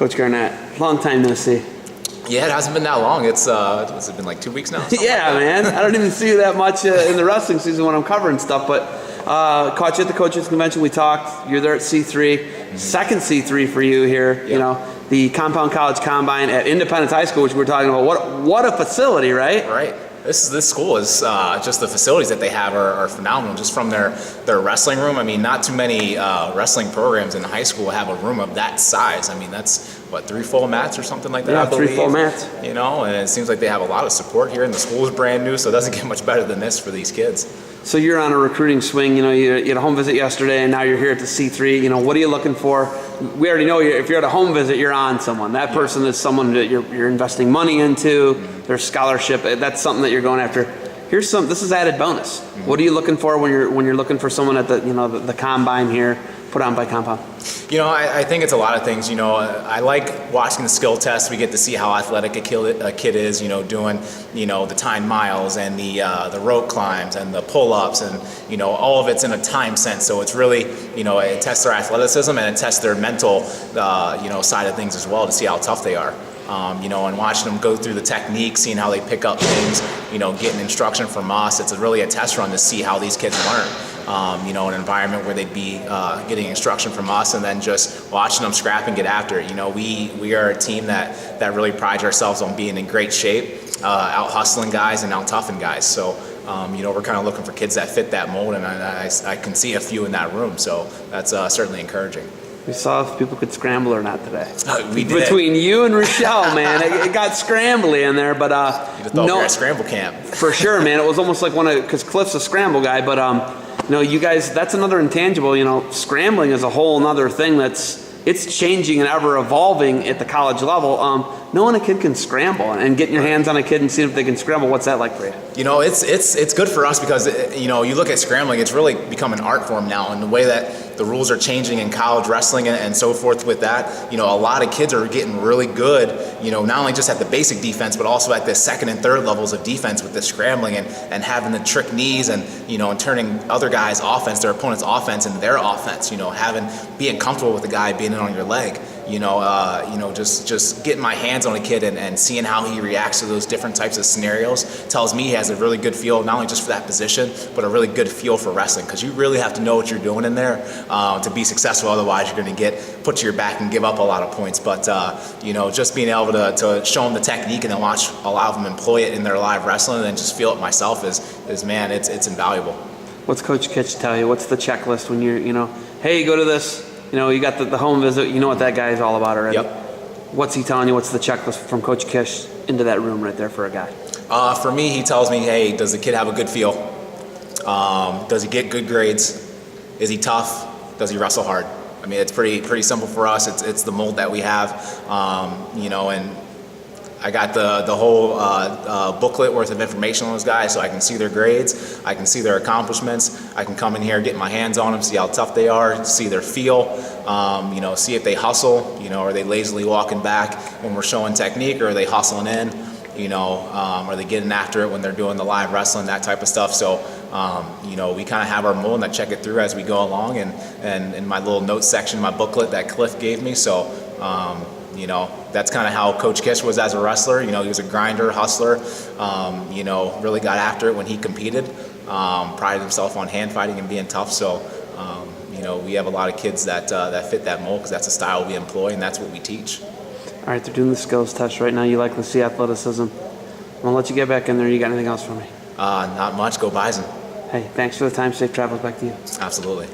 Coach Garnett, long time no see. Yeah, it hasn't been that long. Has it been like 2 weeks now? Yeah, man. I don't even see you that much in the wrestling season when I'm covering stuff, but caught you at the coaches convention. We talked. You're there at C3. Mm-hmm. Second C3 for you here. Yep. You know, the Compound College Combine at Independence High School, which we're talking about. What a facility, right? Right. This school is just the facilities that they have are phenomenal. Just from their wrestling room. I mean, not too many wrestling programs in high school have a room of that size. I mean, that's what, 3 full mats or something like that. Yeah, I believe. 3 full mats. You know, and it seems like they have a lot of support here, and the school is brand new, so it doesn't get much better than this for these kids. So you're on a recruiting swing. You know, you had a home visit yesterday, and now you're here at the C3. You know, what are you looking for? We already know if you're at a home visit, you're on someone. That person is someone that you're investing money into. Mm-hmm. Their scholarship. That's something that you're going after. This is added bonus. Mm-hmm. What are you looking for when you're looking for someone at the combine here put on by Compound? You know, I think it's a lot of things. You know, I like watching the skill tests. We get to see how athletic a kid is. You know, doing the timed miles and the rope climbs and the pull-ups and all of it's in a time sense. So it's really it tests their athleticism and it tests their mental side of things as well to see how tough they are. And watching them go through the technique, seeing how they pick up things, getting instruction from us. It's really a test run to see how these kids learn. In an environment where they'd be getting instruction from us and then just watching them scrap and get after it. We are a team that really prides ourselves on being in great shape, out hustling guys and out toughing guys. So, we're kind of looking for kids that fit that mold, and I can see a few in that room. So that's certainly encouraging. We saw if people could scramble or not today. We did. Between you and Rochelle, man, it got scrambly in there, but you'd have thought we were at scramble camp. For sure, man. It was almost like because Cliff's a scramble guy, but you guys, that's another intangible. Scrambling is a whole another thing it's changing and ever evolving at the college level. Knowing a kid can scramble and getting your hands on a kid and seeing if they can scramble, what's that like for you? It's good for us because you look at scrambling, it's really become an art form now, and the way that the rules are changing in college wrestling and so forth with that, a lot of kids are getting really good, not only just at the basic defense, but also at the second and third levels of defense with the scrambling and having the trick knees and turning other guys' offense, their opponent's offense, into their offense, being comfortable with the guy being in on your leg. Just getting my hands on a kid and seeing how he reacts to those different types of scenarios tells me he has a really good feel, not only just for that position, but a really good feel for wrestling, because you really have to know what you're doing in there to be successful. Otherwise, you're going to get put to your back and give up a lot of points. But, just being able to show them the technique and then watch a lot of them employ it in their live wrestling and then just feel it myself is man, it's invaluable. What's Coach Kitch tell you? What's the checklist when you're, hey, go to this? You got the home visit. You know what that guy is all about already. Yep. What's he telling you? What's the checklist from Coach Kish into that room right there for a guy? For me, he tells me, hey, does the kid have a good feel? Does he get good grades? Is he tough? Does he wrestle hard? I mean, it's pretty simple for us. It's the mold that we have, and I got the whole booklet worth of information on those guys, so I can see their grades, I can see their accomplishments, I can come in here, get my hands on them, see how tough they are, see their feel, see if they hustle, are they lazily walking back when we're showing technique, or are they hustling in, are they getting after it when they're doing the live wrestling, that type of stuff. So, we kind of have our mold, and I check it through as we go along, and in my little notes section, my booklet that Cliff gave me. So, that's kind of how Coach Kish was as a wrestler. He was a grinder, hustler, really got after it when he competed, prided himself on hand fighting and being tough. So, we have a lot of kids that fit that mold because that's the style we employ and that's what we teach. All right, they're doing the skills test right now. You like to see athleticism. I'm going to let you get back in there. You got anything else for me? Not much. Go Bison. Hey, thanks for the time. Safe travels back to you. Absolutely.